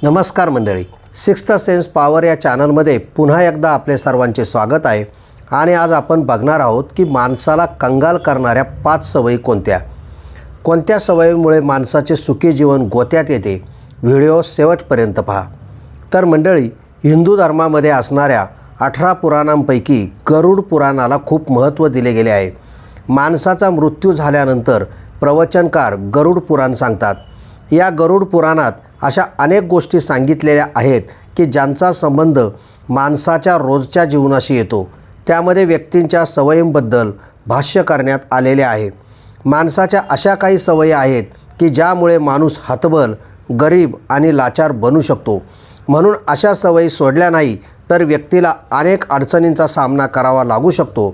नमस्कार मंडळी, sixth sense power या चॅनलमध्ये पुन्हा एकदा आपले सर्वांचे स्वागत आहे. आणि आज आपण बघणार आहोत की माणसाला कंगाल करणाऱ्या 5 सवयी कोणत्या सवयीमुळे माणसाचे सुखी जीवन गोत्यात येते. व्हिडिओ शेवटपर्यंत पहा. तर मंडळी, हिंदू धर्मामध्ये असणाऱ्या 18 पुराणांपैकी गरुड पुराणाला खूप महत्त्व दिले गेले आहे. माणसाचा मृत्यू झाल्यानंतर प्रवचनकार गरुड पुराण सांगतात. या गरुड पुराणात अशा अनेक गोष्टी सांगितलेल्या आहेत की ज्यांचा संबंध माणसाच्या रोजच्या जीवनाशी येतो. त्यामध्ये व्यक्तींच्या सवयींबद्दल भाष्य करण्यात आलेले आहे. माणसाच्या अशा काही सवयी आहेत की ज्यामुळे माणूस हतबल, गरीब आणि लाचार बनू शकतो. म्हणून अशा सवयी सोडल्या नाही तर व्यक्तीला अनेक अडचणींचा सामना करावा लागू शकतो.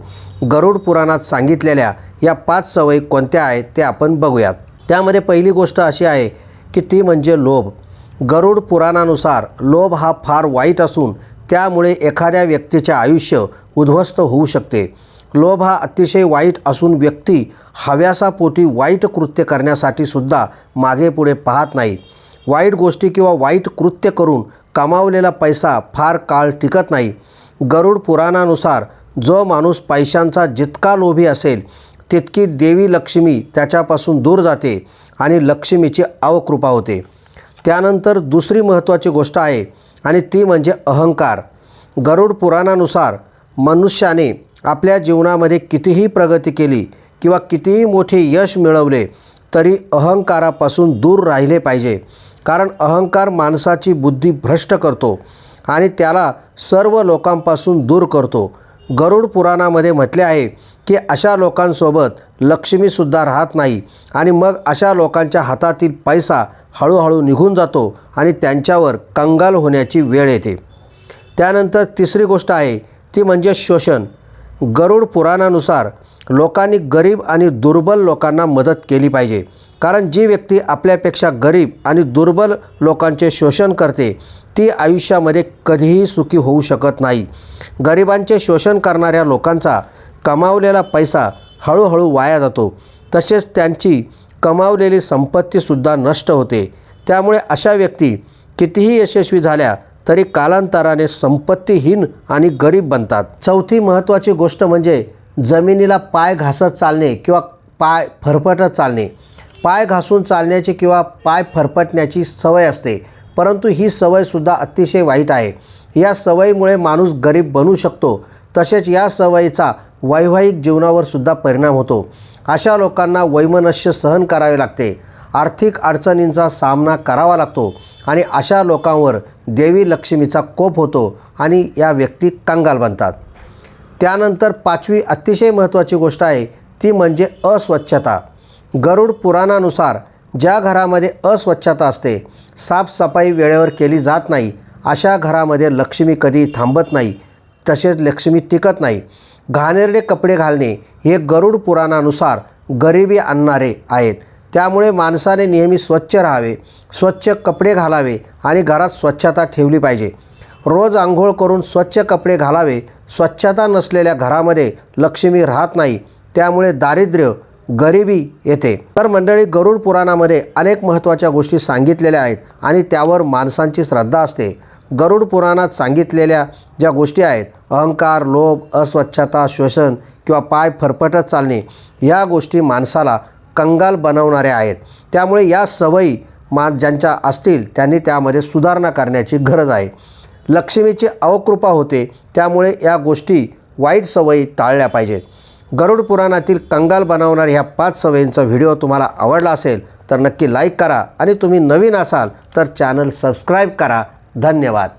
गरुड पुराणात सांगितलेल्या या 5 सवयी कोणत्या आहेत ते आपण बघूयात. त्यामध्ये पहिली गोष्ट अशी आहे की ती म्हणजे लोभ. गरुड पुराणानुसार लोभ हा फार वाईट असून त्यामुळे एखाद्या व्यक्तीचे आयुष्य उद्ध्वस्त होऊ शकते. लोभ हा अतिशय वाईट असून व्यक्ती हव्यासापोटी वाईट कृत्य करण्यासाठी सुद्धा मागे पुढे पाहत नाही. वाईट गोष्टी किंवा वाईट कृत्य करून कमावलेला पैसा फार काळ टिकत नाही. गरुड पुराणानुसार जो माणूस पैशांचा जितका लोभी असेल तितकी देवी लक्ष्मी त्याच्यापासून दूर जाते आणि लक्ष्मीची अवकृपा होते. त्यानंतर दुसरी महत्त्वाची गोष्ट आहे आणि ती म्हणजे अहंकार. गरुड पुराणानुसार मनुष्याने आपल्या जीवनामध्ये कितीही प्रगती केली किंवा कितीही मोठे यश मिळवले तरी अहंकारापासून दूर राहिले पाहिजे. कारण अहंकार माणसाची बुद्धी भ्रष्ट करतो आणि त्याला सर्व लोकांपासून दूर करतो. गरुड पुराणामध्ये म्हटले आहे की अशा लोकांसोबत लक्ष्मीसुद्धा राहत नाही आणि मग अशा लोकांच्या हातातील पैसा हळूहळू निघून जातो आणि त्यांच्यावर कंगाल होण्याची वेळ येते. त्यानंतर तिसरी गोष्ट आहे ती म्हणजे शोषण. गरुड पुराणानुसार लोकांनी गरीब आणि दुर्बल लोकांना मदत केली पाहिजे. कारण जी व्यक्ती आपल्यापेक्षा गरीब आणि दुर्बल लोकांचे शोषण करते ती आयुष्यामध्ये कधीही सुखी होऊ शकत नाही. गरिबांचे शोषण करणाऱ्या लोकांचा कमावलेला पैसा हळूहळू वाया जातो. तसेच त्यांची कमावलेली संपत्तीसुद्धा नष्ट होते. त्यामुळे अशा व्यक्ती कितीही यशस्वी झाल्या तरी कालांतराने संपत्तीहीन आणि गरीब बनतात. चौथी महत्त्वाची गोष्ट म्हणजे जमिनीला पाय घासत चालणे किंवा पाय फरफटत चालणे. पाय घासून चालण्याची किंवा पाय फरफटण्याची सवय असते, परंतु ही सवयसुद्धा अतिशय वाईट आहे. या सवयीमुळे माणूस गरीब बनू शकतो. तसेच या सवयीचा वैवाहिक जीवनावर सुद्धा परिणाम होतो. अशा लोकांना वैमनस्य सहन करावे लागते, आर्थिक अडचणींचा सामना करावा लागतो आणि अशा लोकांवर देवी लक्ष्मीचा कोप होतो आणि या व्यक्ती कंगाल बनतात. त्यानंतर 5वी अतिशय महत्त्वाची गोष्ट आहे ती म्हणजे अस्वच्छता. गरुड पुराणानुसार ज्या घरामध्ये अस्वच्छता असते, साफसफाई वेळेवर केली जात नाही, अशा घरामध्ये लक्ष्मी कधी थांबत नाही, तसेच लक्ष्मी टिकत नाही. घाणेरडे कपडे घालणे हे गरुड पुराणानुसार गरिबी आणणारे आहेत. त्यामुळे माणसाने नेहमी स्वच्छ राहावे, स्वच्छ कपडे घालावे आणि घरात स्वच्छता ठेवली पाहिजे. रोज आंघोळ करून स्वच्छ कपडे घालावे. स्वच्छता नसलेल्या घरामध्ये लक्ष्मी राहत नाही, त्यामुळे दारिद्र्य, गरिबी येते. तर मंडळी, गरुड पुराणामध्ये अनेक महत्त्वाच्या गोष्टी सांगितलेल्या आहेत आणि त्यावर माणसांची श्रद्धा असते. गरुड पुराणात सांगितलेल्या ज्या गोष्टी आहेत, अहंकार, लोभ, अस्वच्छता, शोषण किंवा पाय फरफटत चालणे, या गोष्टी माणसाला कंगाल बनवणाऱ्या आहेत. त्यामुळे या सवयी ज्यांच्या असतील त्यांनी त्यामध्ये सुधारणा करण्याची गरज आहे. लक्ष्मीची अवकृपा होते, त्यामुळे या गोष्टी, वाईट सवयी टाळल्या पाहिजेत. गरुड पुराणातील कंगाल बनवणाऱ्या ह्या 5 सवयींचा व्हिडिओ तुम्हाला आवडला असेल तर नक्की लाईक करा आणि तुम्ही नवीन असाल तर चॅनल सबस्क्राईब करा. धन्यवाद.